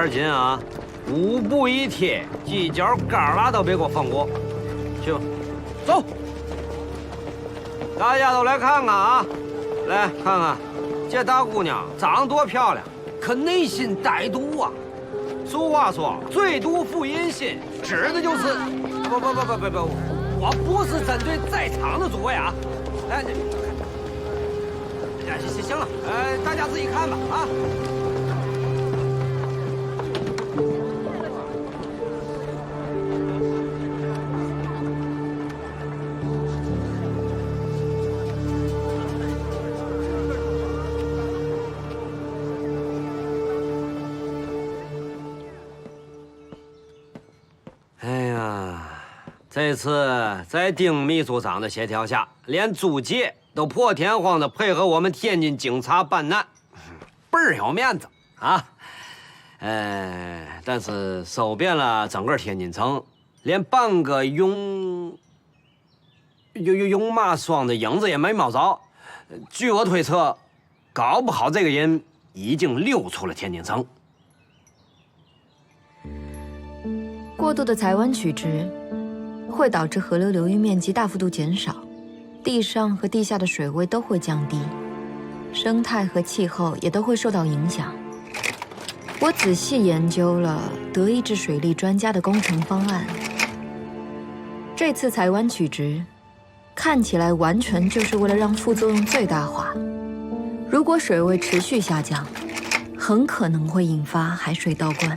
点紧啊，5步一贴，犄角旮旯都别给我放过。去吧，走。大家都来看看啊，来看看这大姑娘长多漂亮，可内心歹毒啊。俗话说，最毒妇人心，指的就是不，我不是针对在场的诸位啊。哎，行了，大家自己看吧啊。这次在丁秘书长的协调下，连朱杰都破天荒的配合我们天津警察办案，倍儿有面子啊！但是搜遍了整个天津城，连半个用马双的影子也没摸着。据我推测，搞不好这个人已经溜出了天津城。过度的采湾取直会导致河流流域面积大幅度减少，地上和地下的水位都会降低，生态和气候也都会受到影响。我仔细研究了德意志水利专家的工程方案，这次采湾取直看起来完全就是为了让副作用最大化。如果水位持续下降，很可能会引发海水倒灌，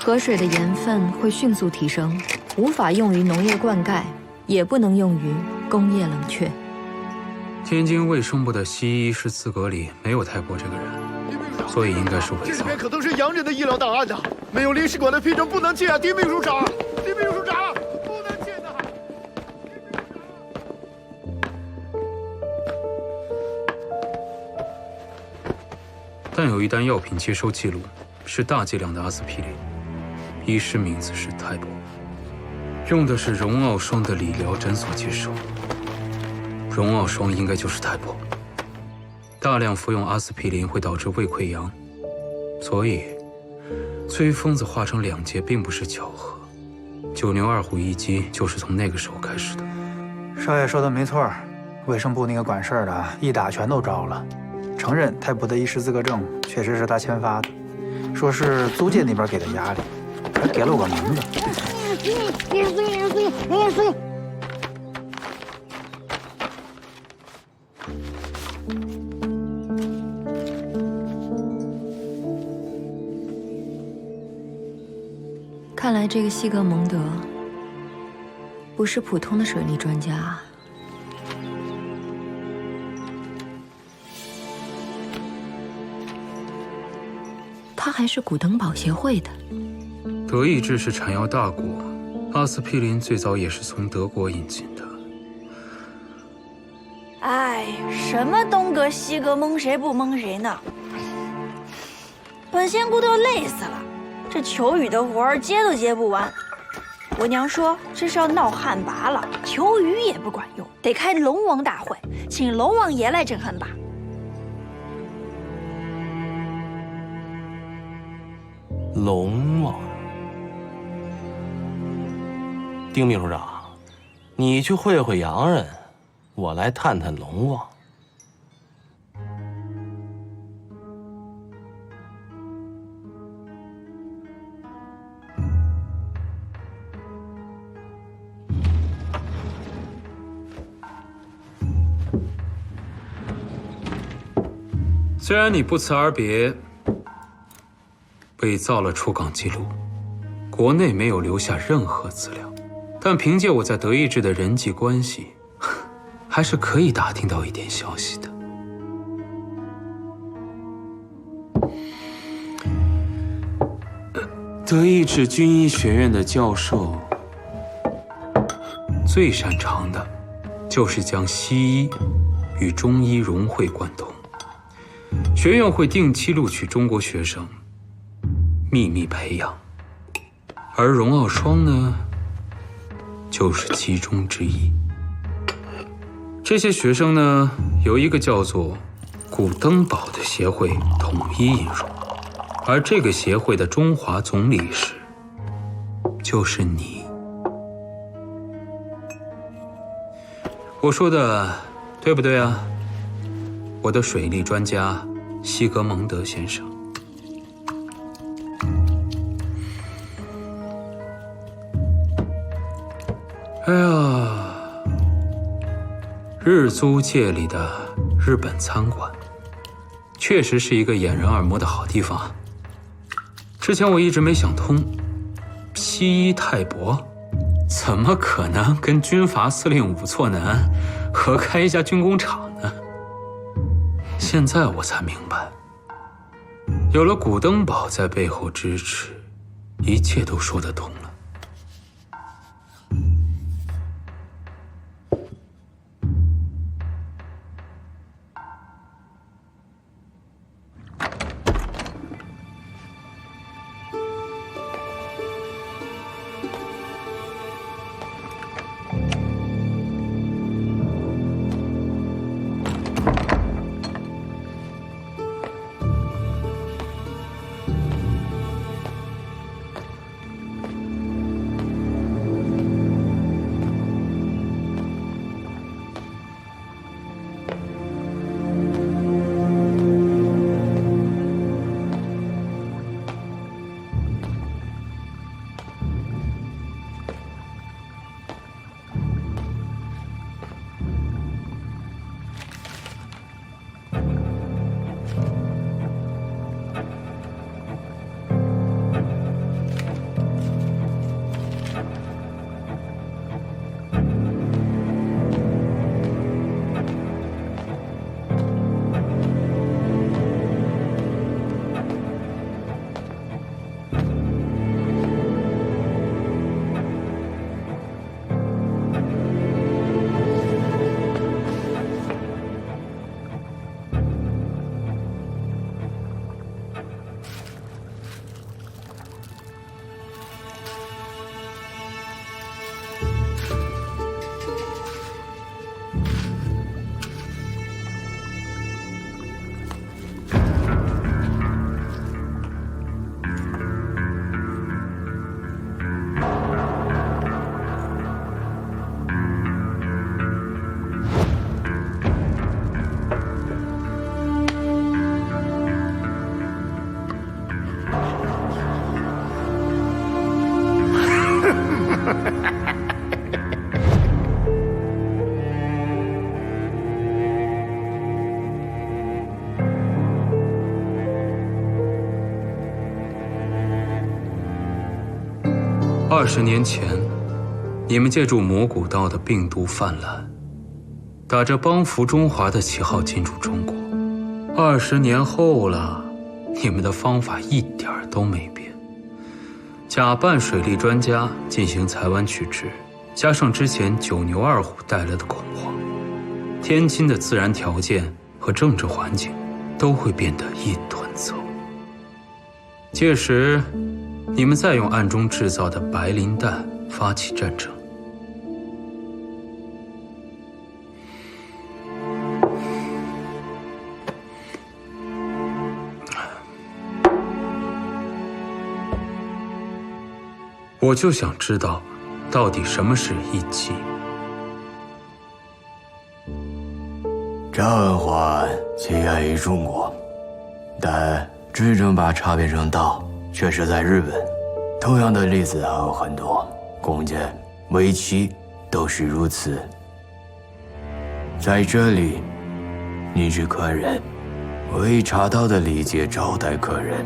河水的盐分会迅速提升，无法用于农业灌溉，也不能用于工业冷却。天津卫生部的西医师资格里没有泰伯这个人，所以应该是伪造。这里面可都是洋人的医疗档案的，没有领事馆的批准不能借啊，丁秘书长，丁秘书长，不能借的。但有一单药品接收记录，是大剂量的阿司匹林，医师名字是泰伯。用的是荣奥双的理疗诊所接收，荣奥双应该就是泰伯。大量服用阿司匹林会导致胃溃疡，所以崔疯子化成2截并不是巧合。9牛2虎1鸡就是从那个时候开始的。少爷说的没错，卫生部那个管事儿的一打全都招了，承认泰伯的医师资格证确实是他签发的，说是租界那边给的压力，还给了我个名字。看来这个西格蒙德不是普通的水利专家。他还是古登堡协会的。德意志是产药大国，阿司匹林最早也是从德国引进的。哎，什么东哥西哥蒙谁不蒙谁呢？本仙姑都要累死了，这求雨的活儿接都接不完。我娘说这是要闹旱魃了，求雨也不管用，得开龙王大会，请龙王爷来整旱魃。龙王，丁秘书长，你去会会洋人，我来探探龙王。虽然你不辞而别，伪造了出港记录，国内没有留下任何资料，但凭借我在德意志的人际关系，还是可以打听到一点消息的。德意志军医学院的教授最擅长的，就是将西医与中医融会贯通。学院会定期录取中国学生，秘密培养，而荣奥双呢，就是其中之一。这些学生呢，由一个叫做古登堡的协会统一引入，而这个协会的中华总理事就是你。我说的对不对啊，我的水利专家西格蒙德先生？哎呀，日租界里的日本餐馆，确实是一个掩人耳目的好地方。之前我一直没想通，西伊泰博怎么可能跟军阀司令武错南合开一家军工厂呢？现在我才明白，有了古登堡在背后支持，一切都说得通了。20年前，你们借助魔古道的病毒泛滥，打着帮扶中华的旗号进驻中国。20年后了，你们的方法一点都没变，假扮水利专家进行台湾取直，加上之前九牛二虎带来的恐慌，天津的自然条件和政治环境都会变得一团糟。届时，你们再用暗中制造的白磷弹发起战争，我就想知道，到底什么是一击？张文焕起源于中国，但真正把茶变成道却是在日本。同样的例子还有很多，弓箭、围棋都是如此。在这里，你是客人，我以茶道的礼节招待客人，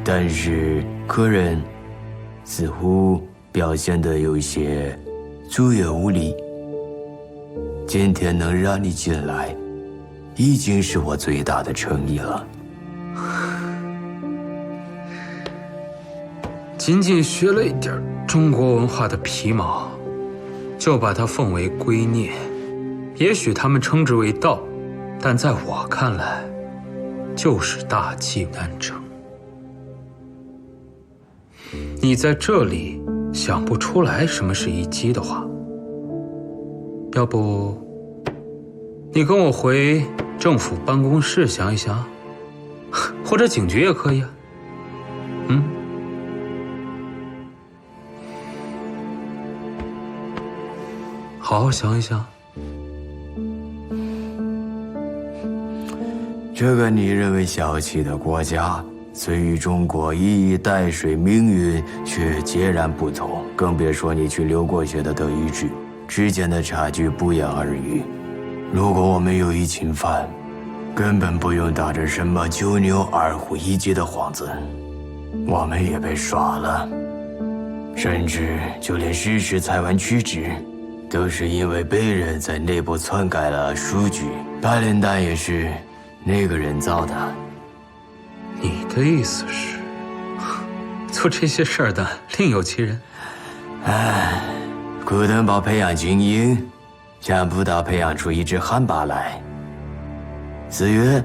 但是客人似乎表现得有些粗野无礼。今天能让你进来，已经是我最大的诚意了。仅仅学了一点中国文化的皮毛，就把它奉为圭臬。也许他们称之为道，但在我看来，就是大器难成。你在这里想不出来什么是一击的话，要不你跟我回政府办公室想一想，或者警局也可以啊。好好想一想。这个你认为小气的国家，虽与中国一衣带水，命运却截然不同，更别说你去流过血的德意志，之间的差距不言而喻。如果我们有意侵犯，根本不用打着什么九牛二虎一击的幌子，我们也被耍了。甚至就连实施台湾取址，都是因为别人在内部篡改了数据，白磷弹也是那个人造的。你的意思是，做这些事儿的另有其人？唉，古登堡培养精英，想不到培养出一只汉魃来。子曰：“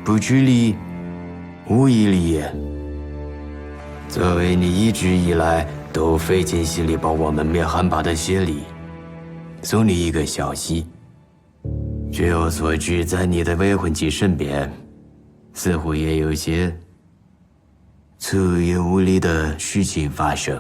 不知礼，无以立也。”作为你一直以来都费尽心力帮我们灭汉魃的谢礼，送你一个消息。据我所知，在你的未婚妻身边，似乎也有些粗野无礼的事情发生。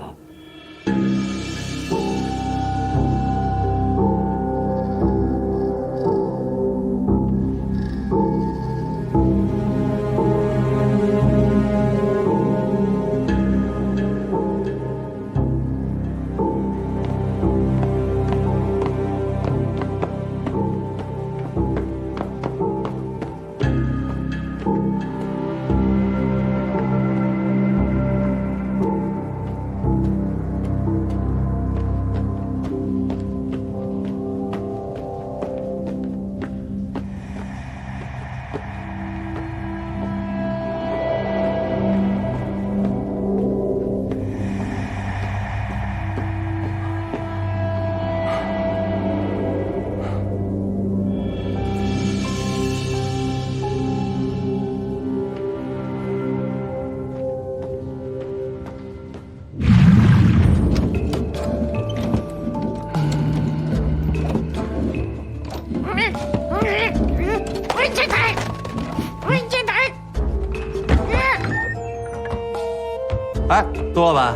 哎，杜老板，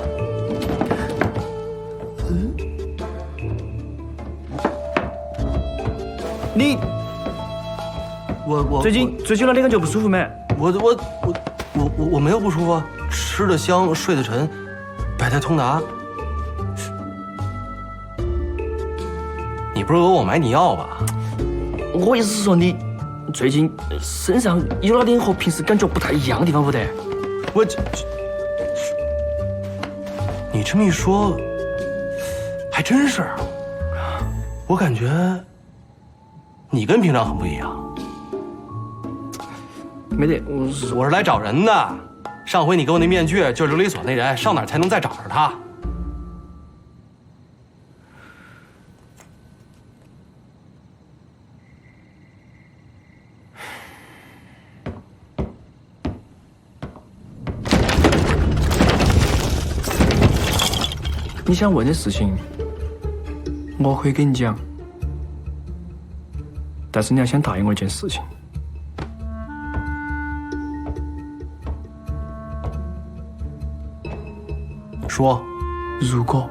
你我最近哪里感觉不舒服没？我没有不舒服，吃得香，睡得沉，百态通达。你不是讹我买你药吧？我意思是说你最近身上有哪点和平时感觉不太一样的地方不得？你这么一说，还真是。我感觉你跟平常很不一样。没得，我是来找人的。上回你给我那面具就是琉璃所那人，上哪儿才能再找着他？你想问的事情，我可以跟你讲，但是你要先答应我一件事情。说，如果，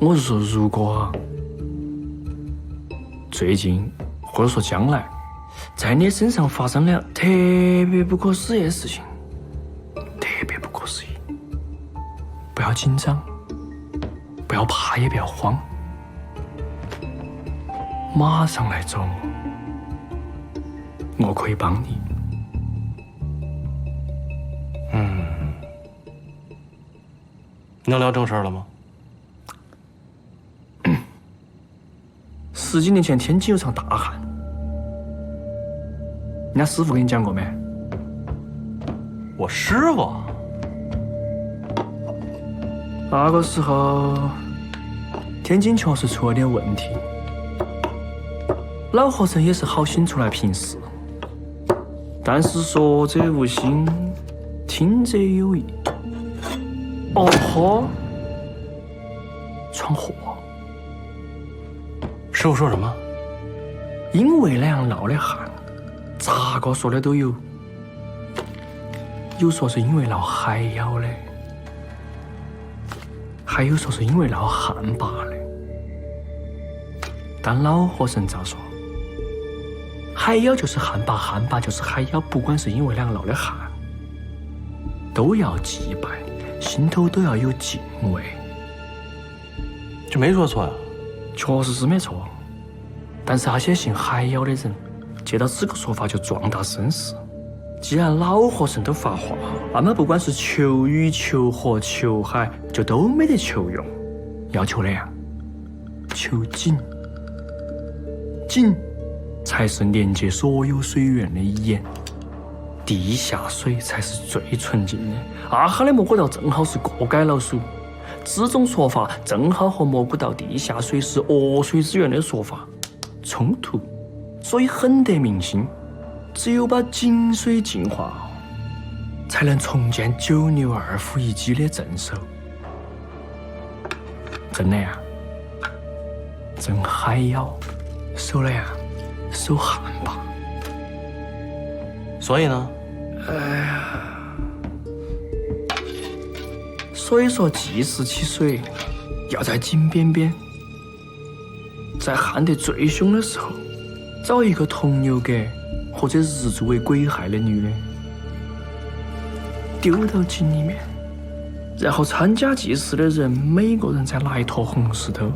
我是说如果啊，最近或者说将来，在你身上发生了特别不可思议的事情，特别不可思议，不要紧张，不要怕，也不要慌，马上来找我，我可以帮你。能聊正事了吗？10几年前天津有场大旱，人家师傅跟你讲过没？我师傅那个时候，天津确实出了点问题，老和尚也是好心出来平事，但是说者无心，听者有意。哦豁，闯祸！师傅说什么？因为那样闹的旱，咋个说的都有。有说是因为闹海妖的，还有说是因为闹旱魃的。但老和尚咋说？海妖就是旱魃，旱魃就是海妖，不管是因为两个闹的旱，都要祭拜，心头都要有敬畏。这没说错呀。确实是没错，但是那些信海妖的人，接到这个说法就壮大声势。既然老和尚都发话，那么不管是求雨、求河、求海，就都没得求用，要求的呀，求井。井才是连接所有水源的盐，地下水才是最纯净的。阿哈的蘑菇道正好是各改老鼠，这种说法正好和蘑菇道地下水是恶水之源的说法冲突，所以很得民心。只有把井水净化，才能重建九牛二虎一鸡的镇守。真的呀，镇海妖，守了呀，守旱魃。所以呢？所以说，祭祀起水要在井边边，在旱得最凶的时候，找一个铜牛格或者日柱为鬼害的女的，丢到井里面，然后参加祭祀的人每个人再拿一坨红石头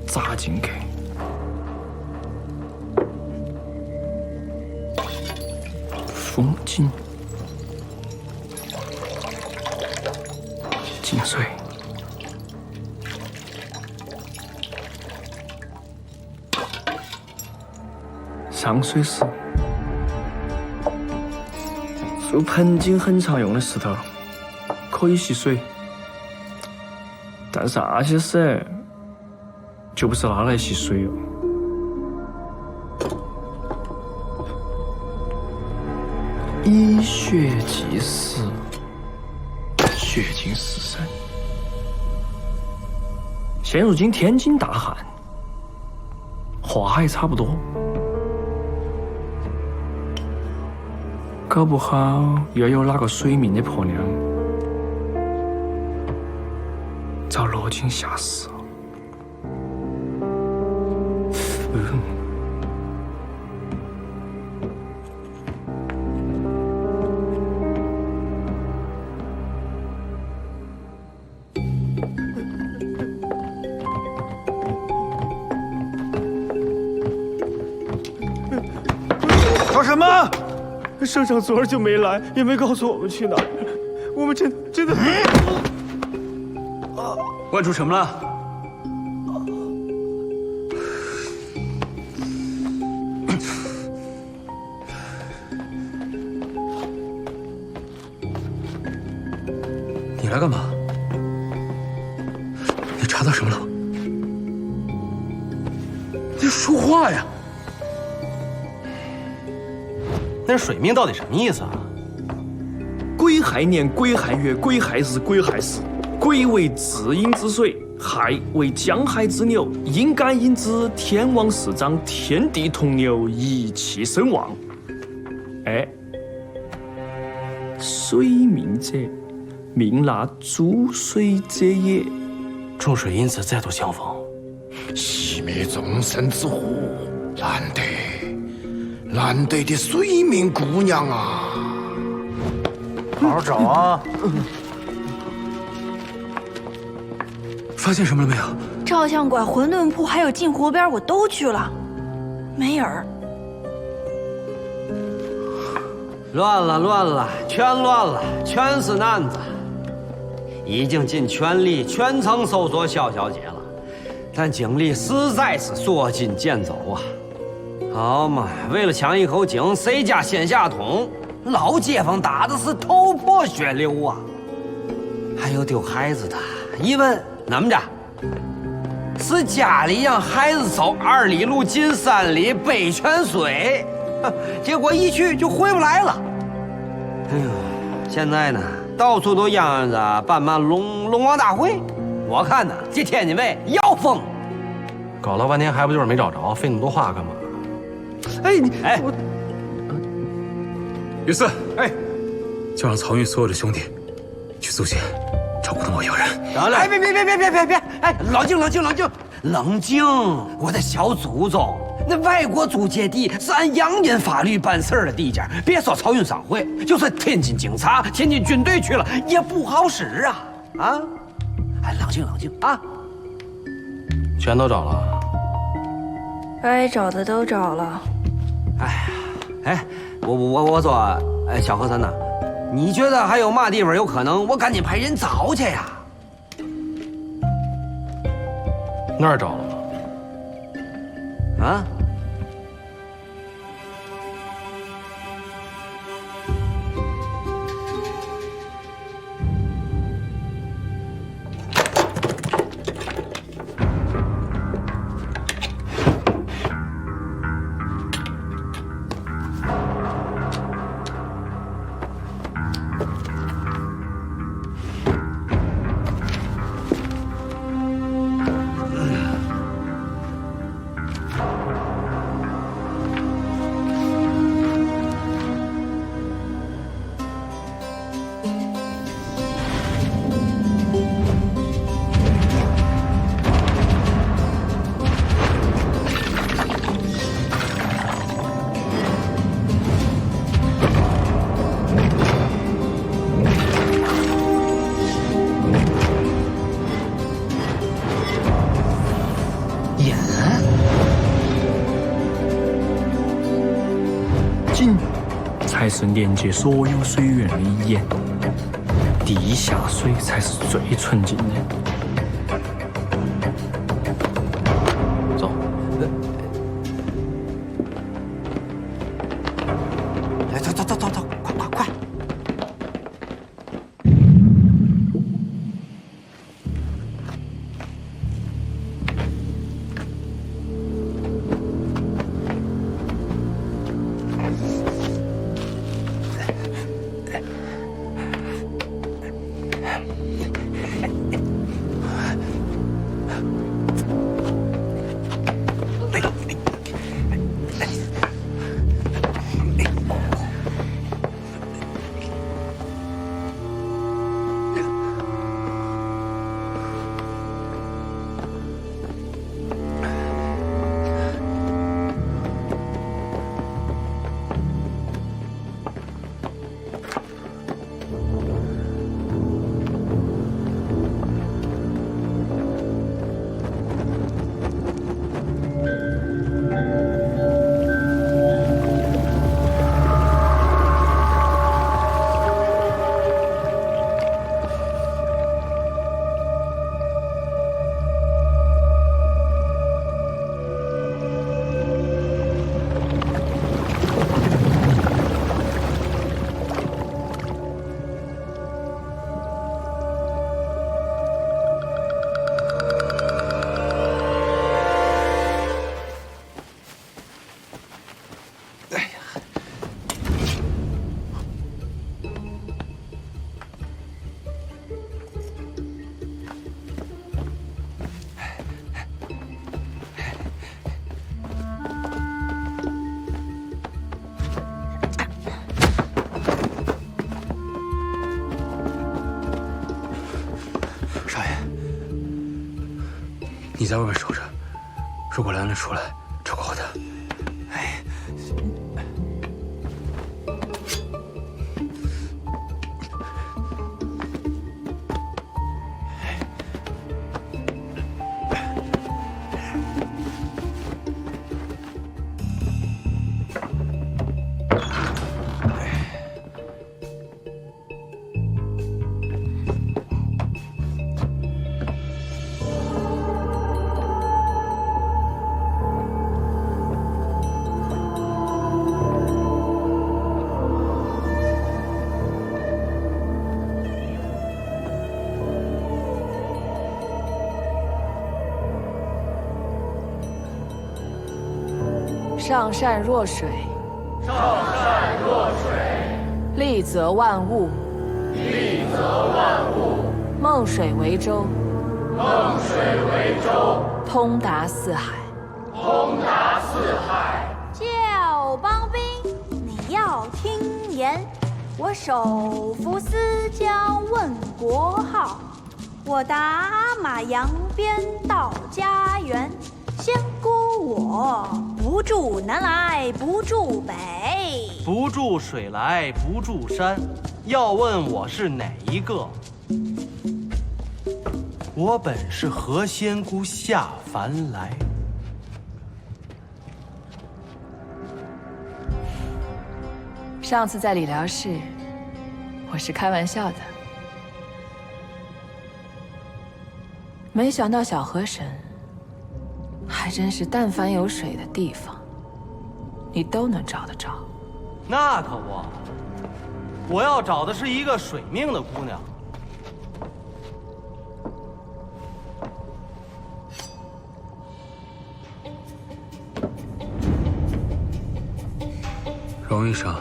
砸进去，封井，进水。上水时，做盆景很常用的石头，可以吸水，但是那些石就不是拿来吸水用。以血祭石，血浸石身。现如今天津大旱，话还差不多。搞不好又有哪个水命的婆娘遭落井下石。说什么？社长昨儿就没来，也没告诉我们去哪儿。我们真的……问出什么了？你来干嘛？你查到什么了？你说话呀！那水命到底什么意思啊？癸亥年、癸亥月、癸亥日、癸亥时，癸为至阴之水，亥为江海之牛，阴干阴支，天王四长，天地同牛，一气生旺。哎，水命者，命纳诸水者也。众水因此再度相逢，熄灭众生之火，难得的水命姑娘啊！好好找啊！发现什么了没有？照相馆、馄饨铺还有镜湖边，我都去了，没人。乱了，全乱了，全是男子。已经尽全力全程搜索肖小姐了，但警力实在是捉襟见肘啊！好嘛，为了抢一口井，谁家先下桶？老街坊打的是头破血流啊！还有丢孩子的，一问怎么着？是家里让孩子走2里路进3里背泉水，结果一去就回不来了。哎呦，现在呢，到处都嚷嚷着办龙王大会，我看呢，这天津卫要疯。搞了半天还不就是没找着，费那么多话干嘛？哎，于四，就让曹运所有的兄弟去租界找古东我要人。得嘞！别！哎，冷静，冷静！我的小祖宗，那外国租界地是按洋人法律办事儿的地界，别说漕运商会，就算天津警察、天津军队去了，也不好使啊！啊！哎，冷静啊！全都找了。该找的都找了。哎呀，哎，我说，哎，小和珅呐，你觉得还有嘛地方有可能？我赶紧派人找去呀。那儿找了吗？啊？井才是连接所有水源的盐，地下水才是最纯净的。走。来，走，快！你在外面守着，如果兰兰出来，照顾好她。哎，上善若水，利则万物，梦水为舟，通达四海。叫邦兵，你要听言，我手扶思江问国号，我打马扬鞭到家园，仙姑我不住南来不住北，不住水来不住山。要问我是哪一个？我本是何仙姑下凡来。上次在理疗室，我是开玩笑的，没想到小河神还真是但凡有水的地方，你都能找得着。那可不，我要找的是一个水命的姑娘。荣医生，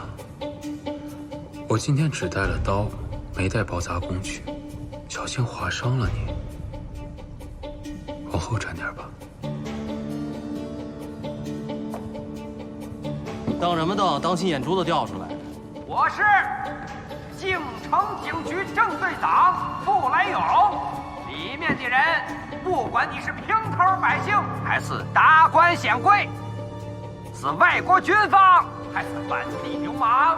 我今天只带了刀，没带包扎工具，小心划伤了你。往后站点吧。当什么当？当心眼珠子掉出来。我是京城警局正队长傅来勇，里面的人，不管你是平头百姓还是达官显贵，是外国军方还是本地流氓，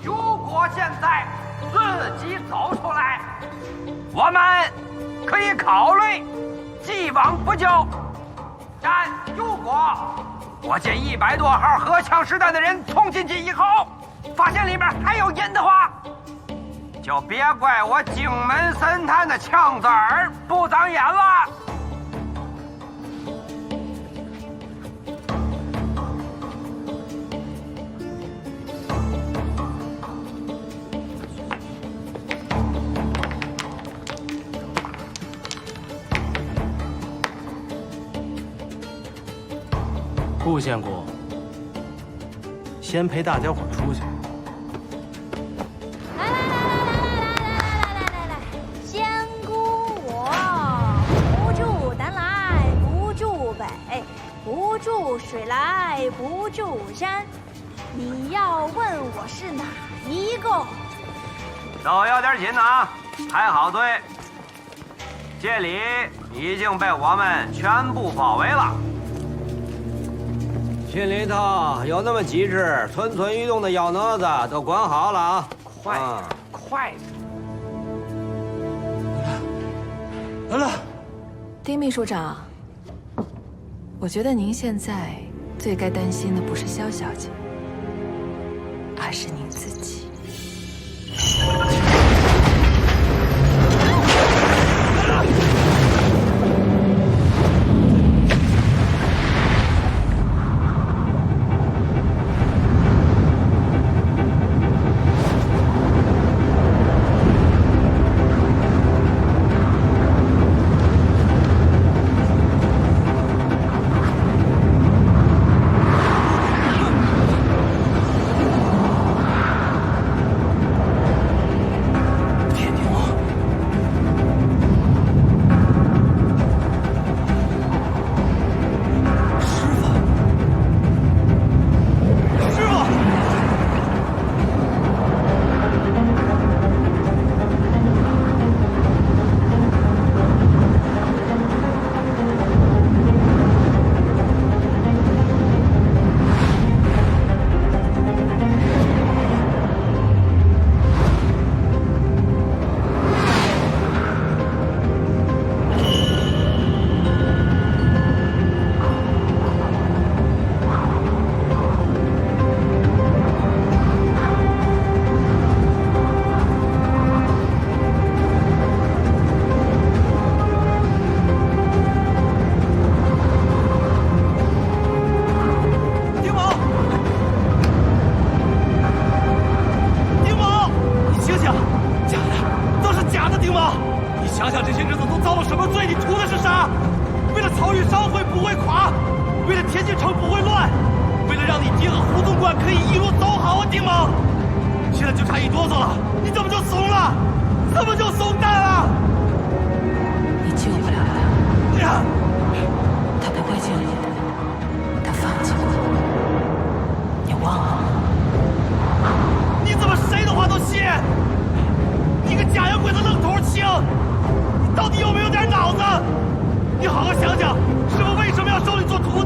如果现在自己走出来，我们可以考虑既往不咎。但如果我见100多号荷枪实弹的人冲进去以后，发现里面还有人的话，就别怪我荆门神探的枪子儿不长眼了。顾仙姑，先陪大家伙出去。来，仙姑我不住南来不住北，不住水来不住山。你要问我是哪一个？都有点紧啊，排好队。这里已经被我们全部包围了。群里头有那么几只蠢蠢欲动的幺蛾子，都管好了啊！快点！来了。丁秘书长，我觉得您现在最该担心的不是萧小姐，而是您自己。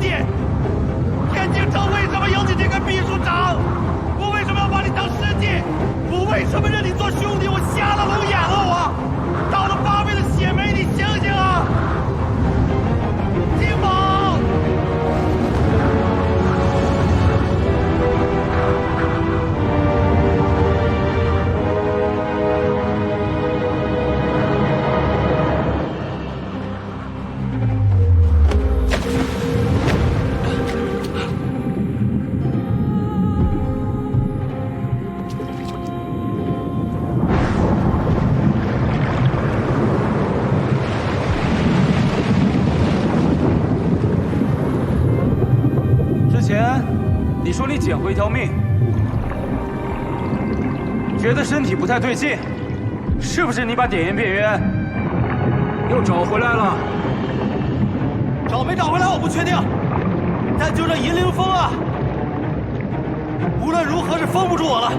弟。天京城为什么有你这个秘书长？我为什么要把你当师弟？我为什么认你做兄弟？我瞎了龙眼了我！倒了8辈的血霉，你醒醒啊！金宝。你说你捡回一条命，觉得身体不太对劲，是不是你把点烟变冤又找回来了？找没找回来我不确定，但就这银铃峰啊，无论如何是封不住我了。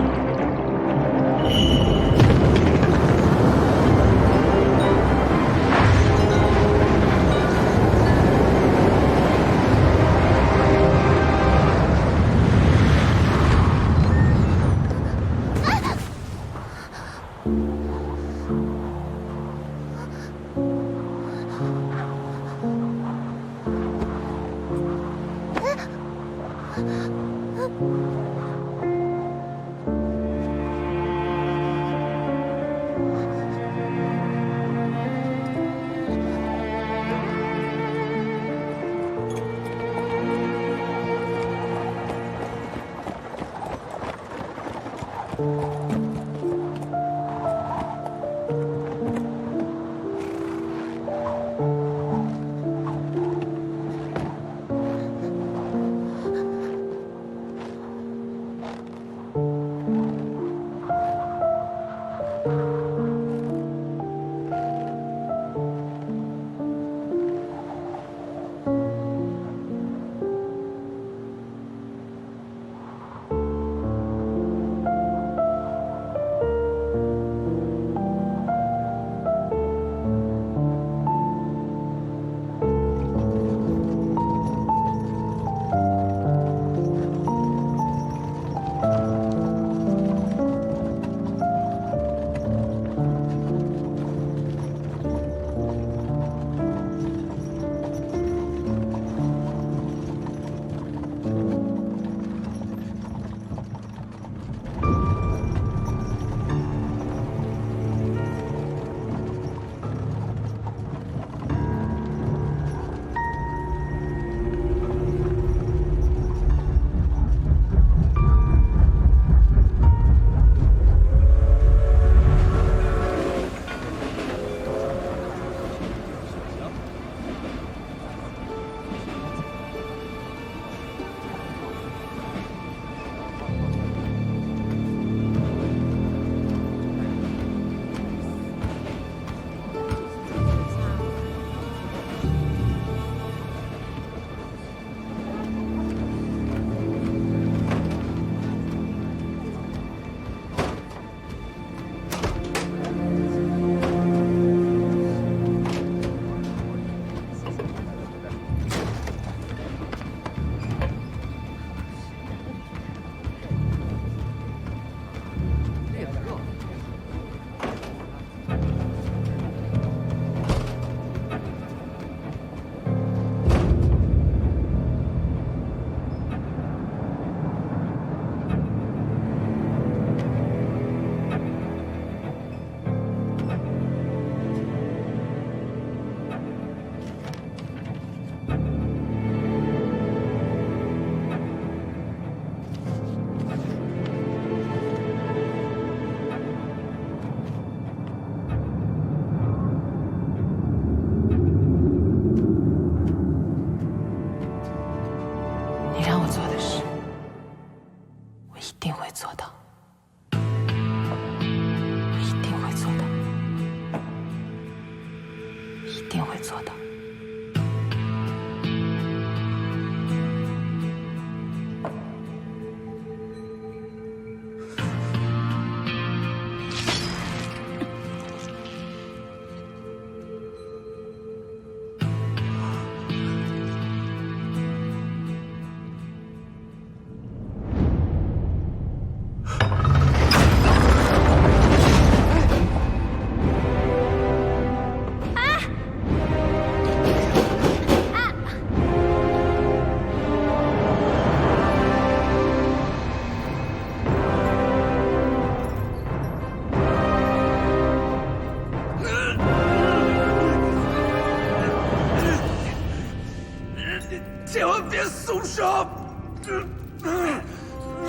千万别松手！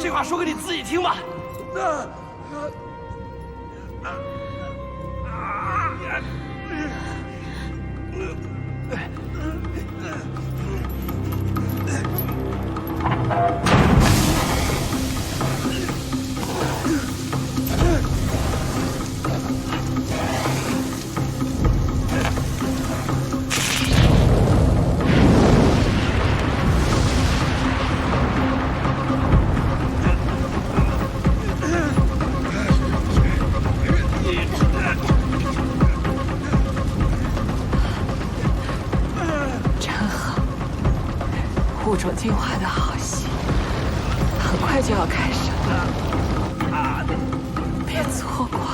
这话说给你自己听吧。物种进化的好戏，很快就要开始了，别错过了。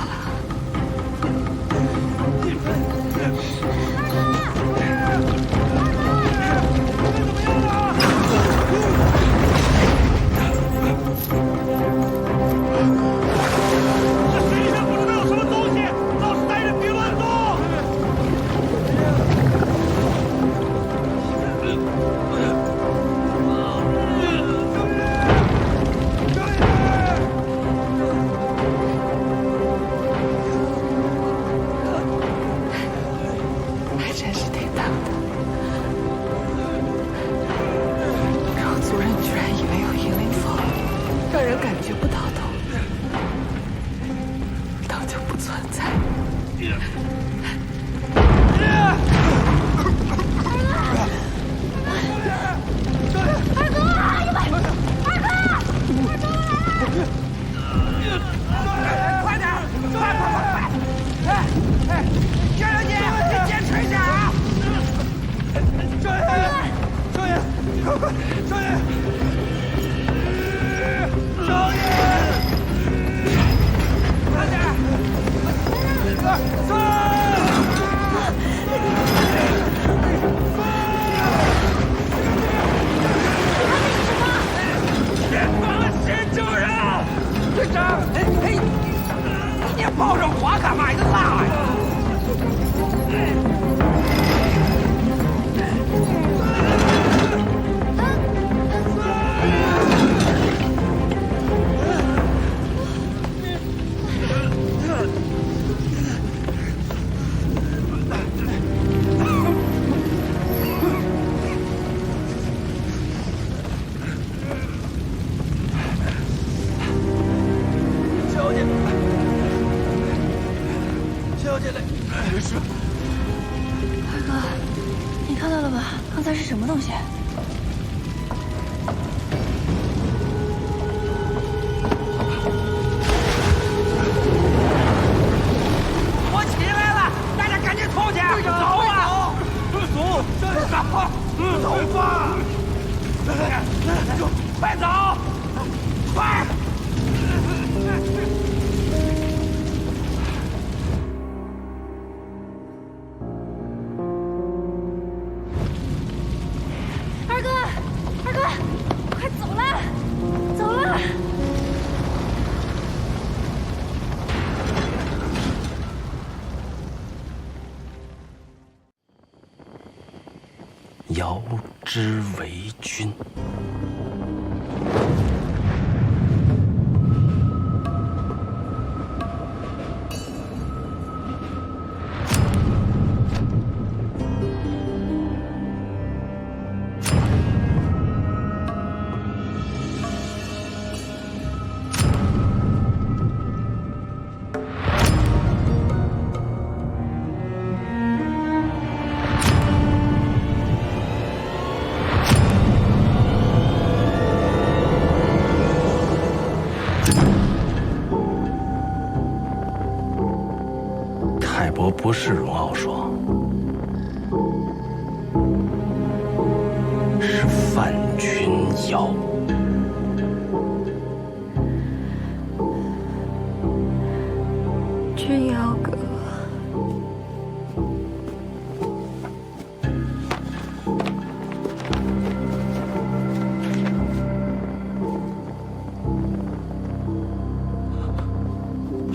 这水里面不知道有什么东西，老是带着别乱动。还真是挺大的。然后族人居然以为有引灵风，让人感觉不到头就不存在。快点！快！哎，小小姐，你坚持一下啊！少爷，少爷，快！少爷，少爷，快点！别放心救人！队长，你抱着我干嘛？你拉呀！小姐，小姐嘞，没事。二哥，你看到了吧？刚才是什么东西？我起来了，大家赶紧冲去！走啊！走，走吧！快走！快！二哥，二哥，快走了，走了！邀之为君。凯伯不是荣傲霜，是范君瑶。君瑶哥，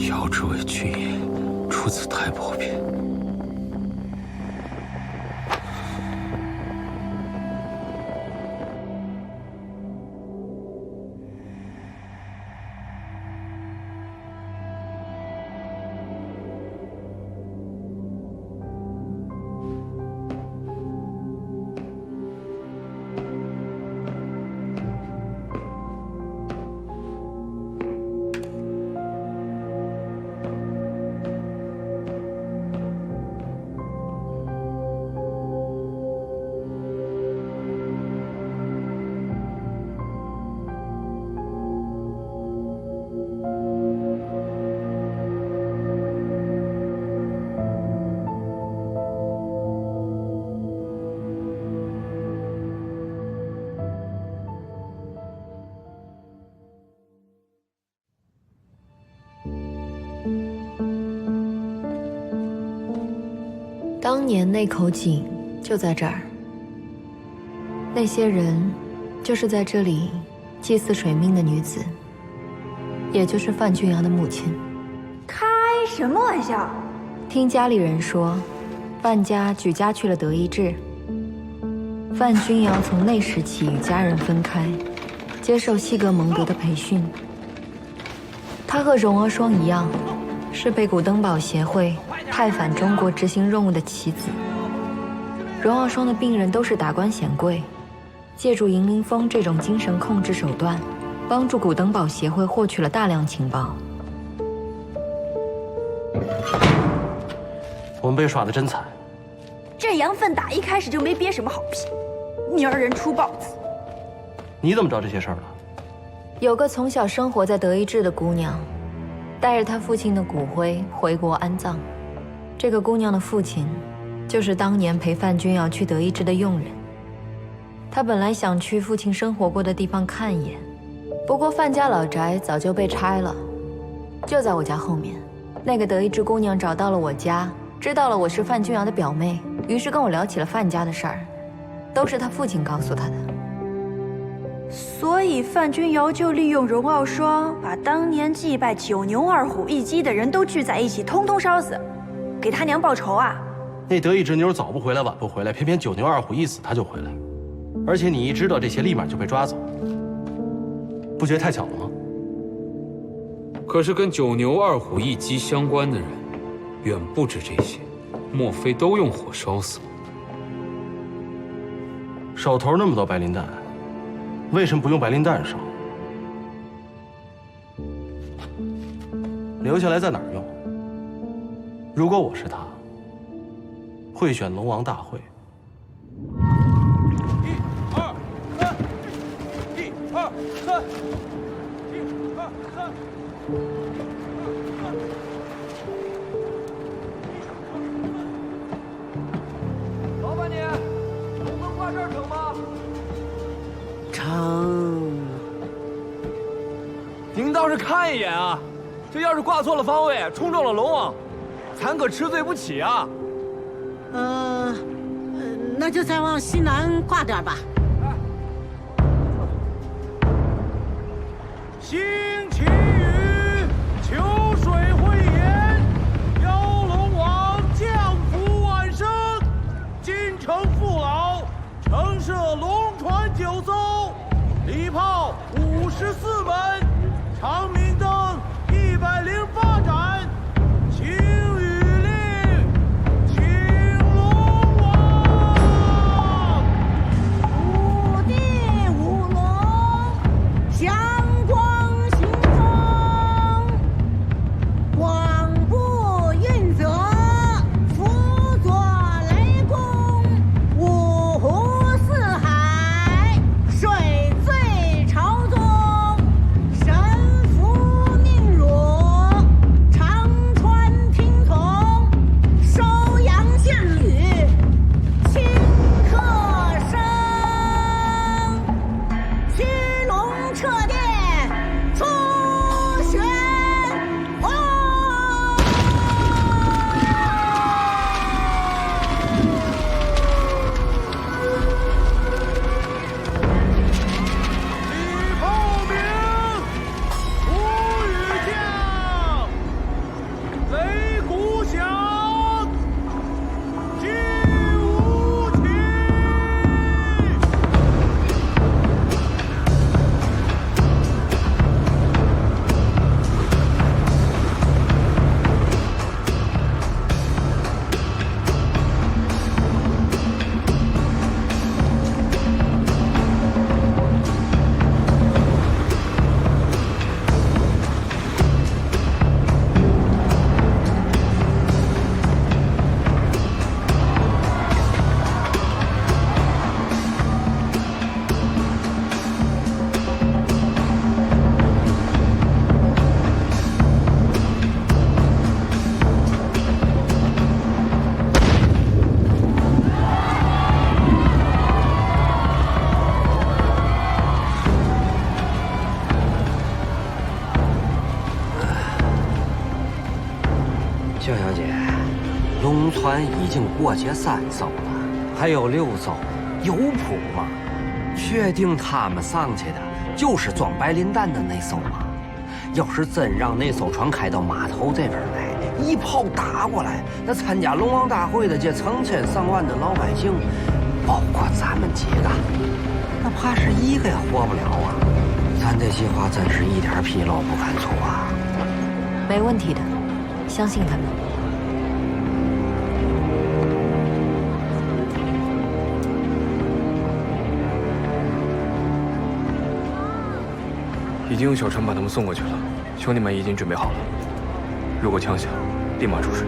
遥之为君也，出自太伯篇。当年那口井就在这儿，那些人就是在这里祭祀水命的女子，也就是范君瑶的母亲。开什么玩笑？听家里人说，范家举家去了德意志。范君瑶从那时起与家人分开，接受西格蒙德的培训。他和荣儿双一样，是被古登堡协会派返中国执行任务的棋子。荣儿双的病人都是达官显贵，借助银铃峰这种精神控制手段，帮助古登堡协会获取了大量情报。我们被耍得真惨。这羊粪打一开始就没憋什么好屁，明儿人出豹子。你怎么知道这些事儿了？有个从小生活在德意志的姑娘，带着她父亲的骨灰回国安葬。这个姑娘的父亲，就是当年陪范君瑶去德意志的佣人。她本来想去父亲生活过的地方看一眼，不过范家老宅早就被拆了，就在我家后面。那个德意志姑娘找到了我家，知道了我是范君瑶的表妹，于是跟我聊起了范家的事儿，都是她父亲告诉她的。所以范君瑶就利用荣傲霜，把当年祭拜九牛二虎一鸡的人都聚在一起，通通烧死，给他娘报仇啊！那德意志妞早不回来晚不回来，偏偏九牛二虎一死他就回来，而且你一知道这些，立马就被抓走，不觉得太巧了吗？可是跟九牛二虎一鸡相关的人，远不止这些，莫非都用火烧死吗？手头那么多白磷弹，为什么不用白磷弹烧？留下来在哪儿用？如果我是他，会选龙王大会。老板娘，龙门挂这儿成吗？成。您倒是看一眼啊！这要是挂错了方位，冲中了龙王，咱可吃罪不起啊！那就再往西南挂点吧。星祈雨，秋水慧眼，妖龙王降福晚生，京城父老，乘设龙船9艘，礼炮54门，长明灯108盏，请雨令，请龙王。五帝五龙，祥光行风，广布运泽，辅佐雷公，五湖四海，水醉朝宗，神福船已经过界3艘了，还有6艘，有谱吗？确定他们上去的就是装白磷弹的那艘吗？要是真让那艘船开到码头这边来，一炮打过来，那参加龙王大会的这成千上万的老百姓，包括咱们几个，那怕是一个也活不了啊！咱这计划真是一点纰漏不敢出啊！没问题的，相信他们。已经有小船把他们送过去了，兄弟们已经准备好了。如果枪响，立马注水。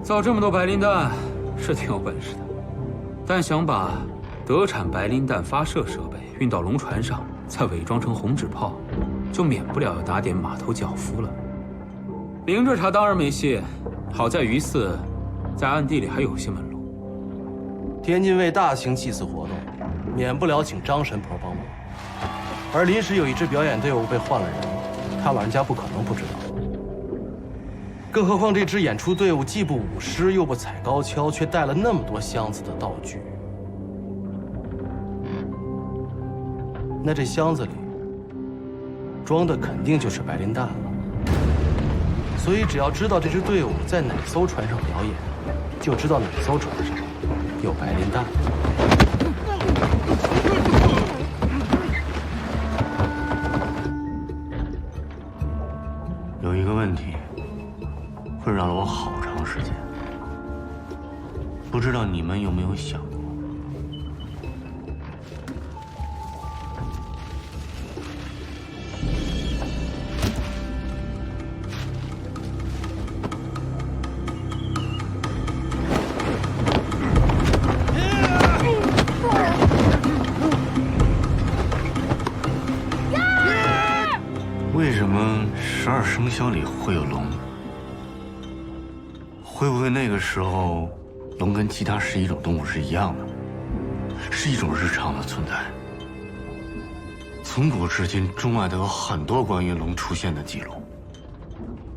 造这么多白磷弹是挺有本事的，但想把德产白磷弹发射设备运到龙船上，再伪装成红纸炮，就免不了要打点码头脚夫了。明着查当然没戏，好在鱼四在暗地里还有些门路。天津卫大型祭祀活动，免不了请张神婆帮忙，而临时有一支表演队伍被换了人，他老人家不可能不知道。更何况这支演出队伍既不舞狮又不踩高跷，却带了那么多箱子的道具。那这箱子里装的肯定就是白磷弹了。所以只要知道这支队伍在哪艘船上表演，就知道哪艘船上有白磷弹。有一个问题困扰了我好长时间，不知道你们有没有想过？为什么12生肖里会有龙？会不会那个时候，龙跟其他11种动物是一样的，是一种日常的存在？从古至今，中外都有很多关于龙出现的记录。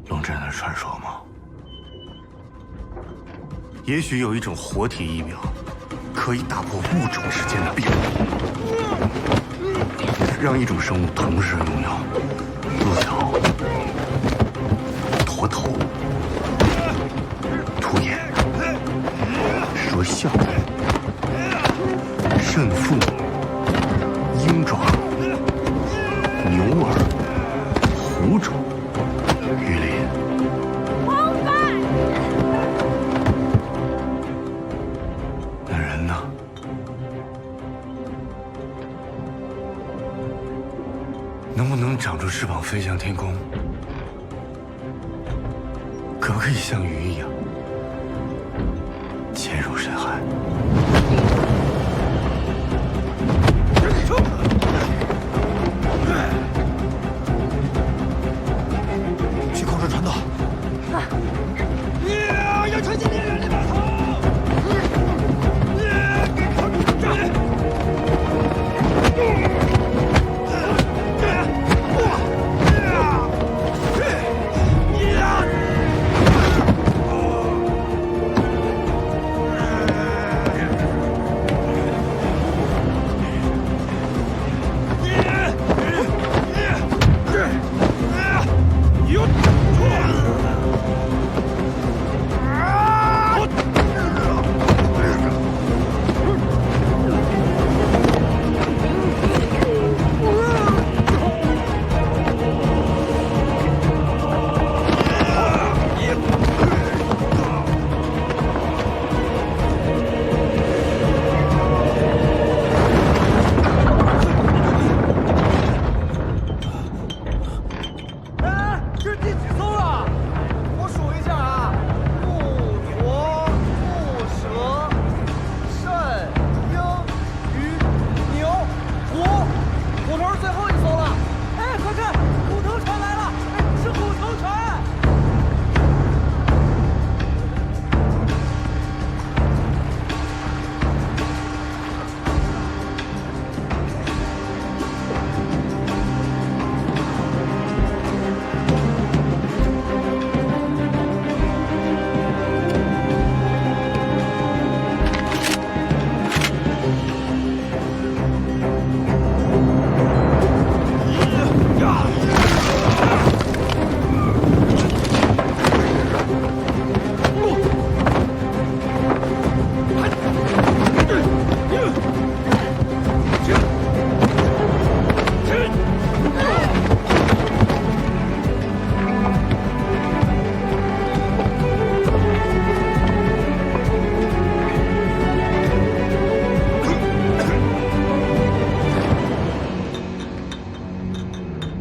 龙真的传说吗？也许有一种活体疫苗，可以打破物种之间的壁垒，让一种生物同时拥有鹿角、驼头、兔眼、蛇象、肾腹、鹰爪、牛耳、虎爪、鱼鳞。呢？能不能长出翅膀飞向天空？可不可以像鱼一样潜入深海？去控制传导。要传进猎人的码头！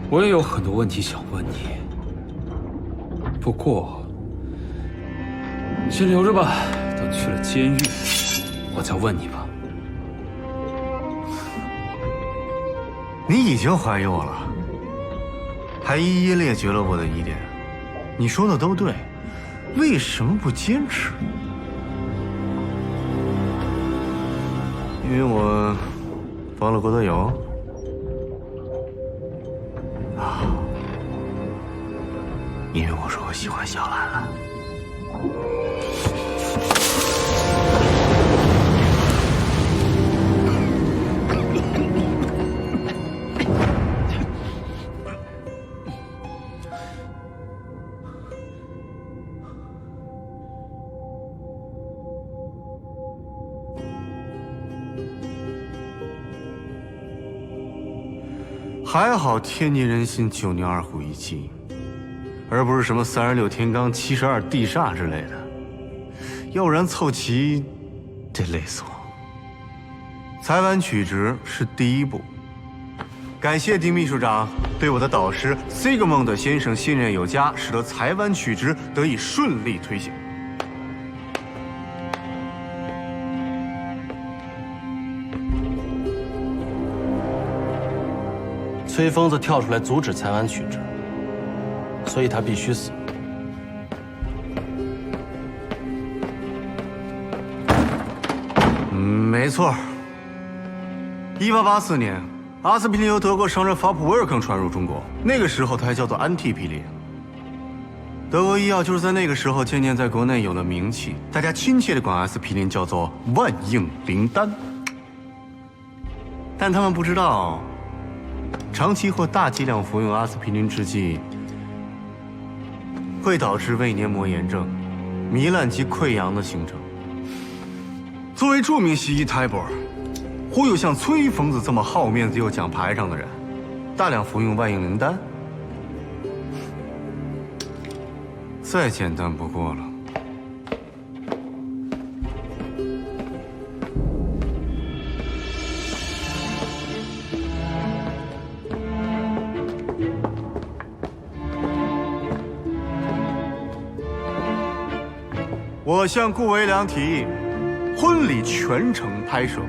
我也有很多问题想问你，不过先留着吧，等去了监狱，我再问你吧。你已经怀疑我了，还一一列举了我的疑点。你说的都对，为什么不坚持？因为我帮了郭德友。因为我说我喜欢小兰了。还好天逆人心，9牛2虎1鸡。而不是什么36天罡、72地煞之类的，要不然凑齐得累死我。裁婉曲直是第一步，感谢丁秘书长对我的导师 Sigmund 先生信任有加，使得裁婉曲直得以顺利推行。崔疯子跳出来阻止裁婉曲直。所以他必须死。没错。1884年，阿司匹林由德国商人法普威尔康传入中国，那个时候它还叫做安替匹林。德国医药就是在那个时候渐渐在国内有了名气，大家亲切地管阿司匹林叫做万应灵丹。但他们不知道，长期或大剂量服用阿司匹林制剂会导致胃黏膜炎症、糜烂及溃疡的形成。作为著名西医泰博尔，忽悠像崔疯子这么好面子又讲排场的人，大量服用万应灵丹，再简单不过了。我向顾维良提议，婚礼全程拍摄，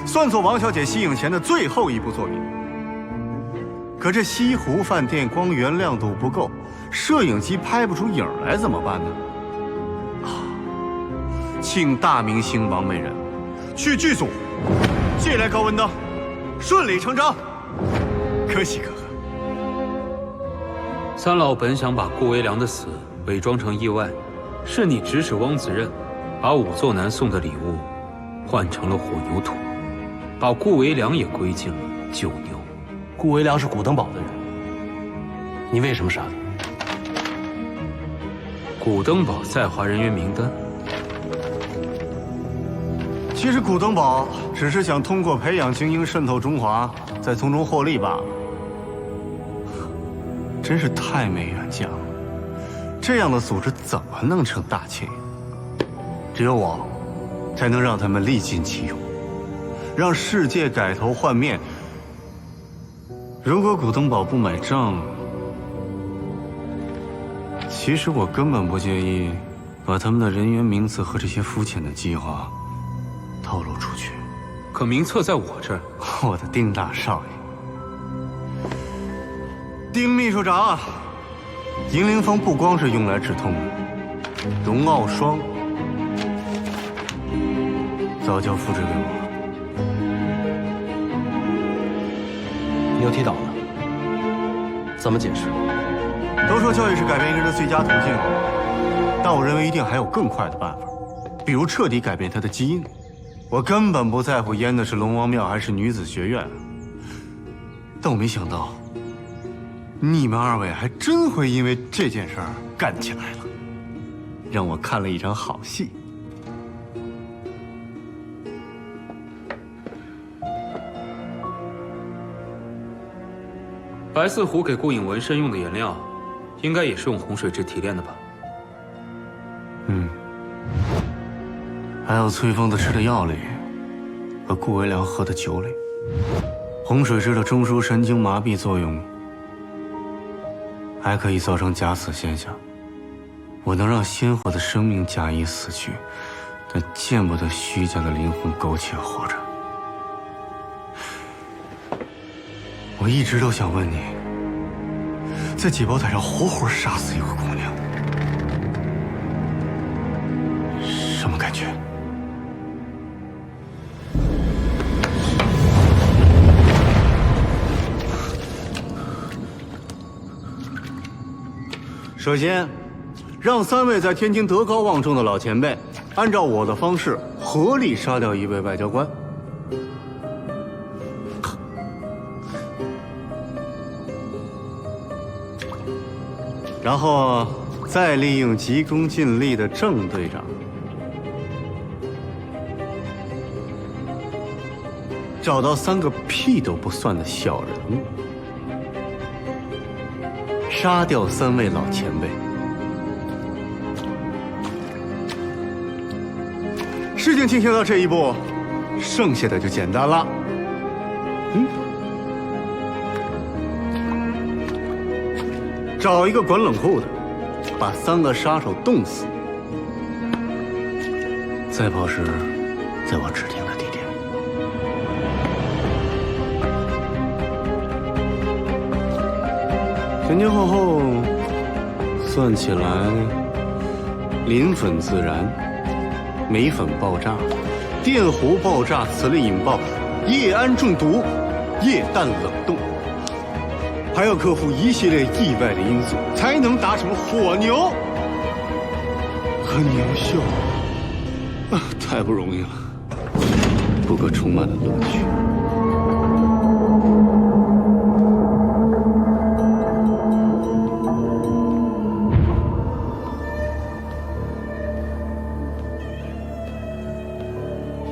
算作王小姐息影前的最后一部作品。可这西湖饭店光源亮度不够，摄影机拍不出影来，怎么办呢？请大明星王美人去剧组借来高温灯，顺理成章。可喜可贺。三老本想把顾维良的死伪装成意外，是你指使汪子任把仵作男送的礼物换成了火牛土，把顾维良也归进了九牛。顾维良是古登堡的人，你为什么杀他？古登堡在华人员名单。其实古登堡只是想通过培养精英渗透中华，再从中获利罢了。真是太没远见了，这样的组织怎么能成大器？只有我，才能让他们利尽其用，让世界改头换面。如果古登堡不买账，其实我根本不介意把他们的人员名字和这些肤浅的计划透露出去。可名册在我这儿。我的丁大少爷。丁秘书长，银铃峰不光是用来止痛的，荣奥霜早就复制给我了。你又踢倒了，怎么解释？都说教育是改变一个人的最佳途径，但我认为一定还有更快的办法，比如彻底改变他的基因。我根本不在乎淹的是龙王庙还是女子学院，但我没想到，你们二位还真会因为这件事儿干起来了，让我看了一场好戏。白四虎给顾影纹身用的颜料，应该也是用红水质提炼的吧？还有崔疯子吃的药里，和顾维良喝的酒里，红水质的中枢神经麻痹作用，还可以造成假死现象。我能让鲜活的生命假意死去，但见不得虚假的灵魂苟且活着。我一直都想问你，在解剖台上活活杀死一个姑娘，什么感觉？首先，让3位在天津德高望重的老前辈，按照我的方式合力杀掉一位外交官。然后再利用急功近利的郑队长，找到3个屁都不算的小人物，杀掉3位老前辈。事情进行到这一步，剩下的就简单了。找一个管冷库的，把3个杀手冻死，再抛尸在我指定的地点。前后后算起来，磷粉自燃、镁粉爆炸、电弧爆炸、磁力引爆、液氨中毒、液氮冷冻。还要克服一系列意外的因素，才能达成火牛和牛秀。太不容易了，不过充满了乐趣。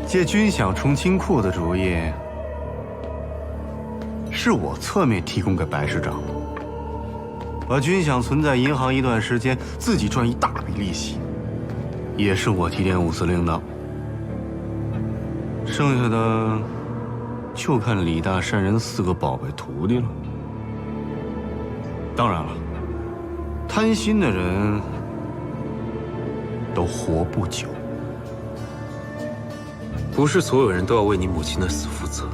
借军饷充金库的主意，是我侧面提供给白市长的，把军饷存在银行一段时间，自己赚一大笔利息，也是我提点伍司令的。剩下的就看李大善人4个宝贝徒弟了。当然了，贪心的人都活不久。不是所有人都要为你母亲的死负责。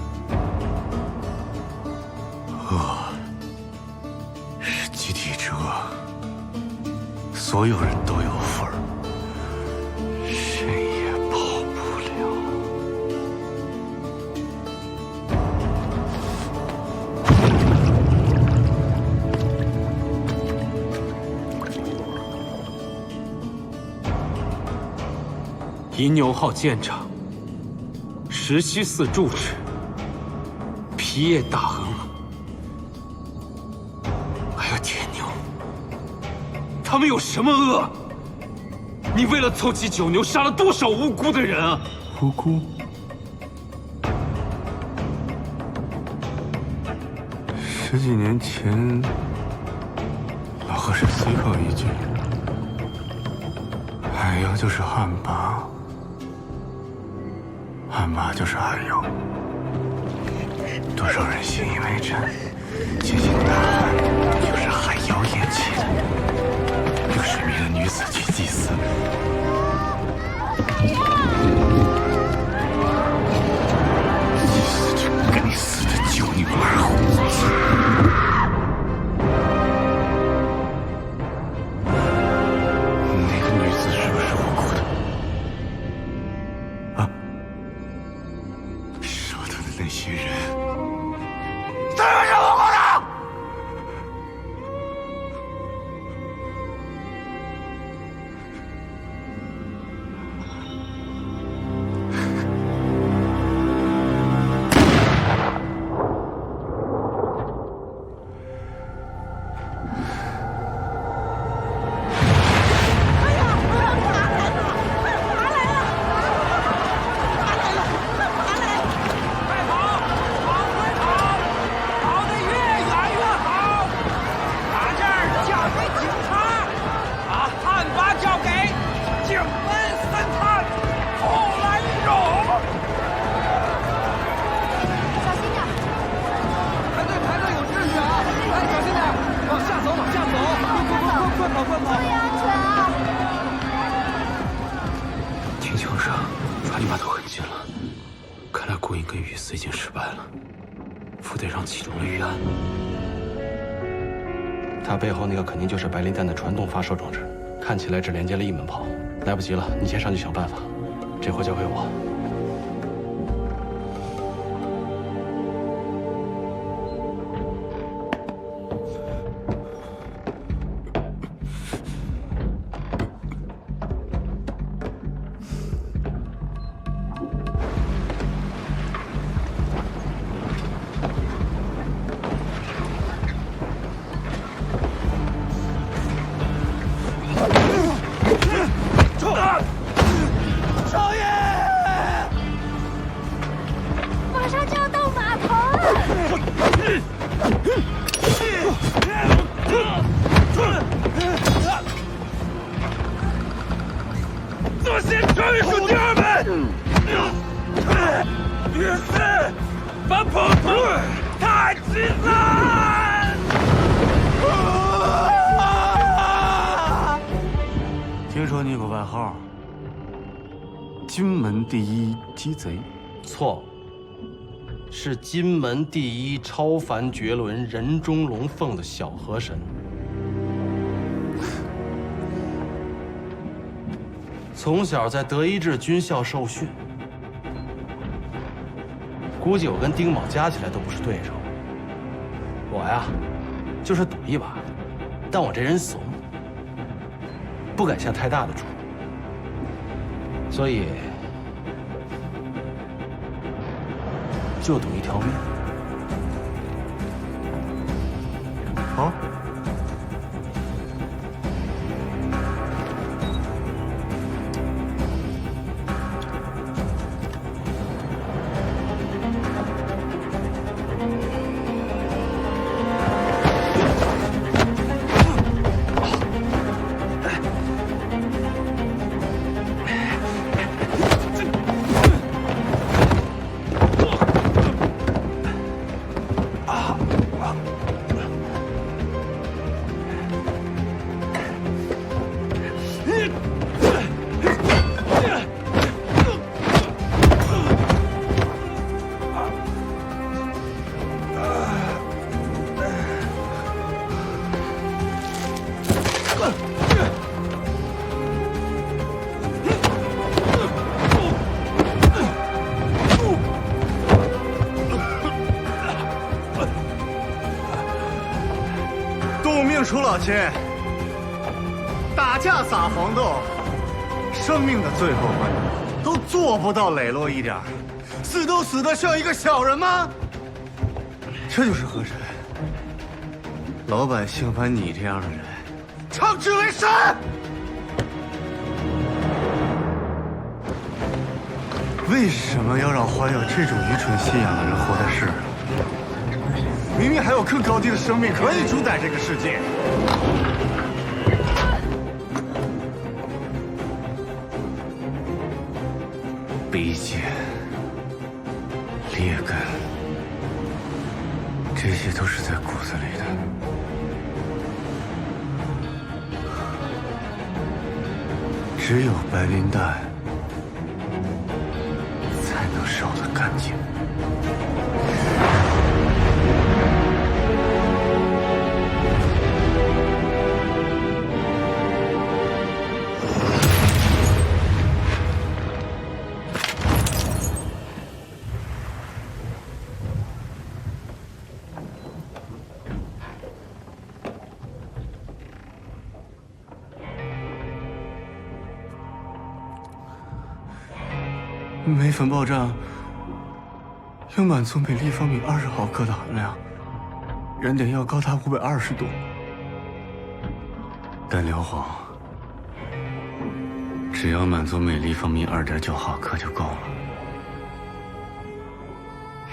恶是集体之恶，所有人都有份儿，谁也跑不了。银牛号舰长，石溪寺住持，皮叶大亨，还有铁牛，他们有什么恶？你为了凑齐9牛，杀了多少无辜的人啊！无辜？10几年前，老和尚随口一句，海妖就是旱魃。旱魃就是海妖，多少人信以为真，接近大旱就是海妖引起的，用水迷的女子去祭祀。祭祀这该死的9牛二虎。那个女子是不是无辜的？啊？说的那些人，他们是无辜的。天桥上抓你码头很近了，看来顾影跟雨丝已经失败了，副队长启动了预案。他背后那个肯定就是白磷弹的传动发射装置，看起来只连接了一门炮，来不及了，你先上去想办法，这活交给我。少爷，马上就要到码头了。坐先穿越出第2门。雨丝，把炮筒抬起来！听说你有个外号，金门第一鸡贼。错，是金门第一超凡绝伦、人中龙凤的小河神。从小在德意志军校受训，估计我跟丁卯加起来都不是对手。我呀，就是赌一把，但我这人怂，不敢下太大的注，所以就赌一条命。好。楚老亲，打架撒黄豆，生命的最后关头都做不到磊落一点，死都死得像一个小人吗？这就是河神。老百姓把你这样的人称之为神。为什么要让怀有这种愚蠢信仰的人活在世上？明明还有更高级的生命可以主宰这个世界。卑贱、劣根，这些都是在骨子里的。只有白磷弹才能烧得干净。镁粉爆炸要满足每立方米20毫克的含量，燃点要高达520度。但硫磺只要满足每立方米2.9毫克就够了，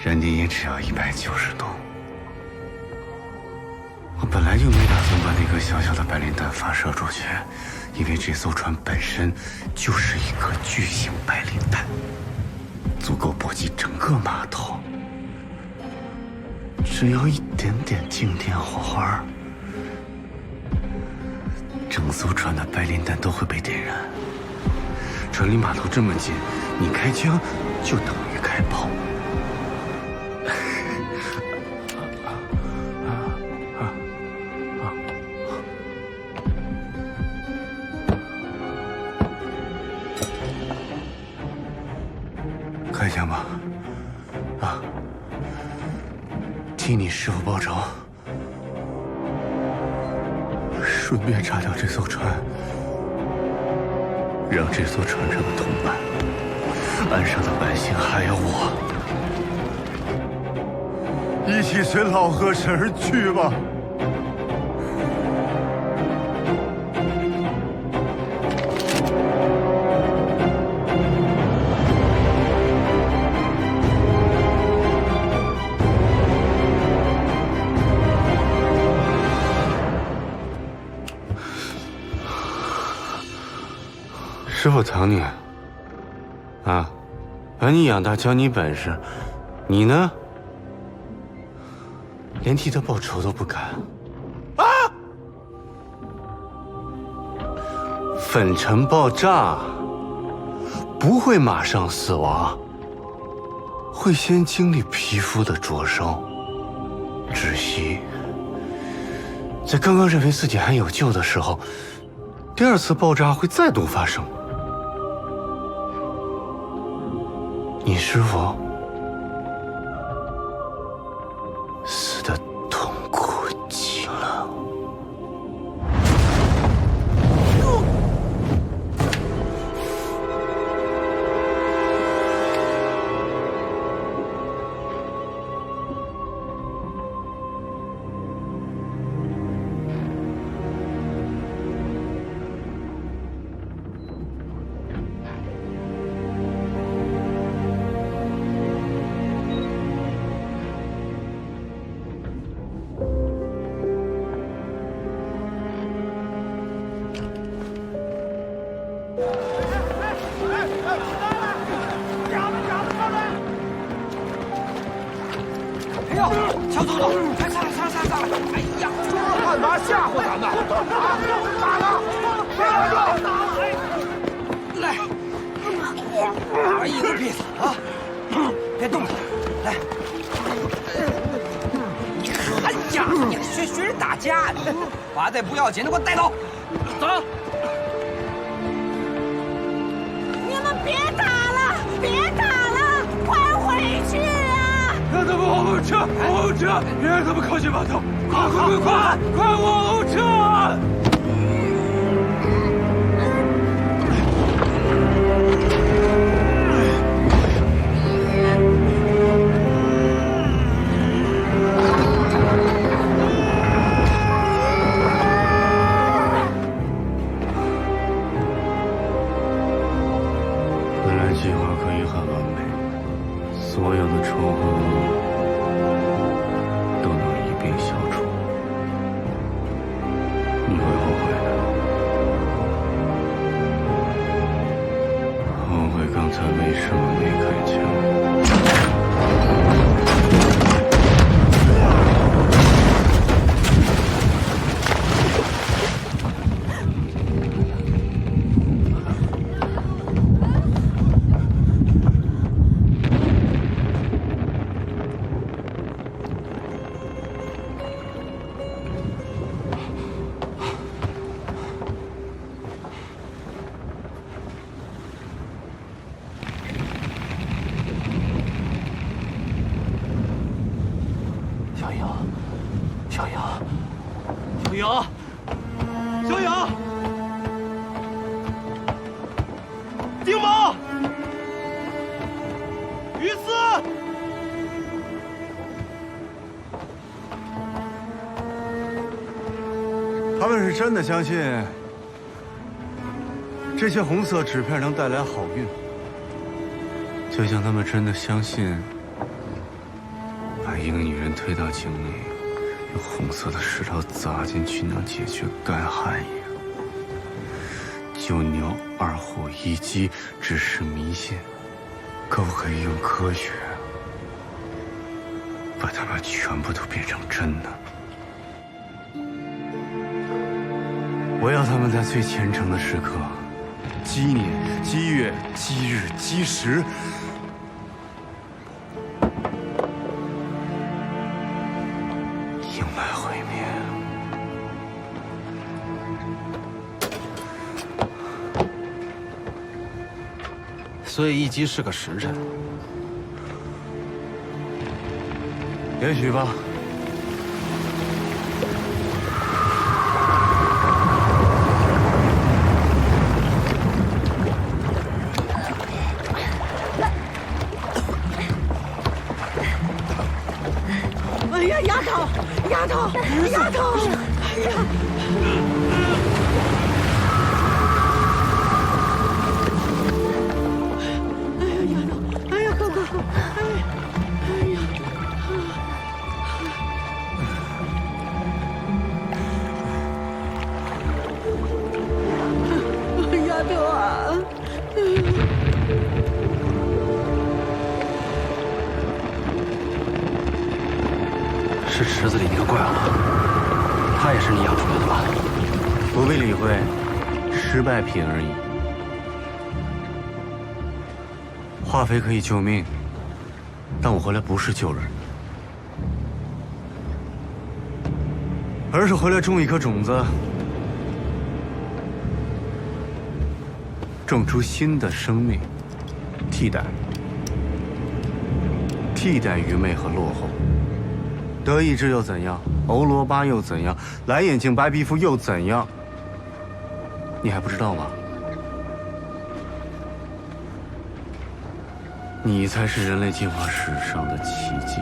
燃点也只要190度。我本来就没打算把那颗小小的白磷弹发射出去，因为这艘船本身就是一颗巨型白磷弹，足够波及整个码头。只要一点点静电火花，整艘船的白磷弹都会被点燃。船离码头这么近，你开枪就等于开炮。开枪吧，啊！替你师父报仇，顺便炸掉这艘船，让这艘船上的同伴、岸上的百姓还有我，一起随老河神而去吧。师父疼你，啊，把你养大，教你本事，你呢，连替他报仇都不敢，啊！粉尘爆炸不会马上死亡，会先经历皮肤的灼烧、窒息，在刚刚认为自己还有救的时候，第二次爆炸会再度发生。你师父死得痛苦极了。走走走，快上来上来上来上来！哎呀，这汉魃吓唬咱们啊！打他！别拦住！来，打完一个鼻子啊！别动他！来，你看家伙，你学人打架呢！罚的不要紧的，给我带走！走！你们别打了，别打了，快回去啊！让他们往后撤，往后撤！撤！别让他们靠近码头！快往后撤！本来计划可以很完美，所有的仇恨都能一并消除。你会后悔的，后悔刚才为什么没开枪。小影，小影，小影，小影，丁某，于斯，他们是真的相信这些红色纸片能带来好运，就像他们真的相信把一个女人推到井里，用红色的石头砸进去能解决干旱一样。9牛2虎1鸡只是迷信，可不可以用科学把它们全部都变成真的？我要他们在最虔诚的时刻，鸡年、鸡月、鸡日、鸡时，迎来毁灭。所以一鸡是个时辰。也许吧。哎呀，丫头，丫头，丫头！哎呀！哎呀，丫头！哎呀，快快快！哎呀！丫头啊！是池子里那个怪物，他也是你养出来的吧？不必理会，失败品而已。化肥可以救命，但我回来不是救人，而是回来种一颗种子，种出新的生命，替代愚昧和落后。德意志又怎样？欧罗巴又怎样？蓝眼睛白皮肤又怎样？你还不知道吗？你才是人类进化史上的奇迹。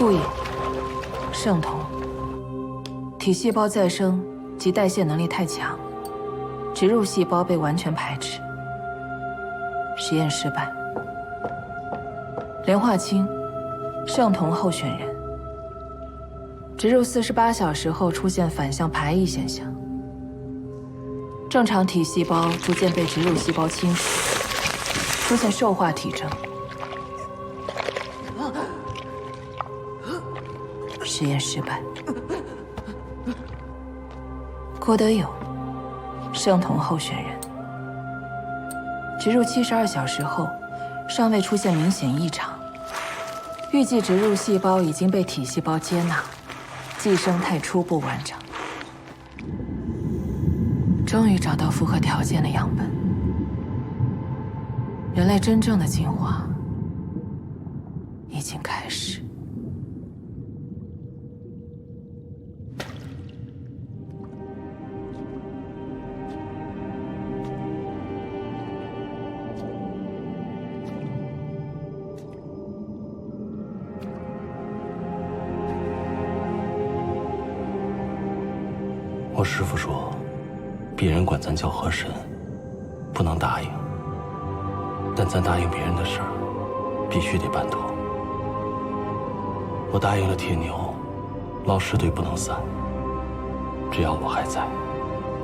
库野、圣童，体细胞再生及代谢能力太强，植入细胞被完全排斥，实验失败。莲化清，圣童候选人，植入48小时后出现反向排异现象，正常体细胞逐渐被植入细胞侵蚀，出现受化体征。实验失败。郭德友，圣童候选人，植入72小时后，尚未出现明显异常，预计植入细胞已经被体细胞接纳，寄生态初步完成。终于找到符合条件的样本，人类真正的进化已经开始。我师父说，别人管咱叫河神，不能答应。但咱答应别人的事儿，必须得办妥。我答应了铁牛，老师队不能散。只要我还在，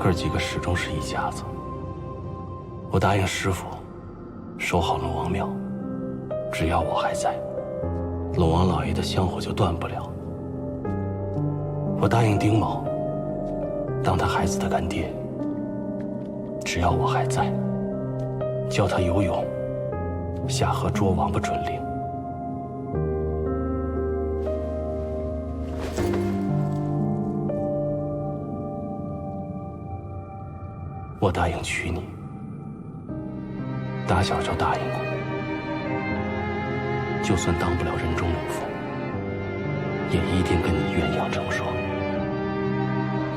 哥几个始终是一家子。我答应师父，守好龙王庙。只要我还在，龙王老爷的香火就断不了。我答应丁某，当他孩子的干爹。只要我还在，教他游泳，下河捉王八准令。我答应娶你，打小就答应过，就算当不了人中龙凤，也一定跟你鸳鸯成双。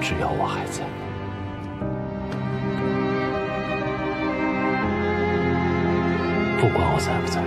只要我还在。不管我在不在。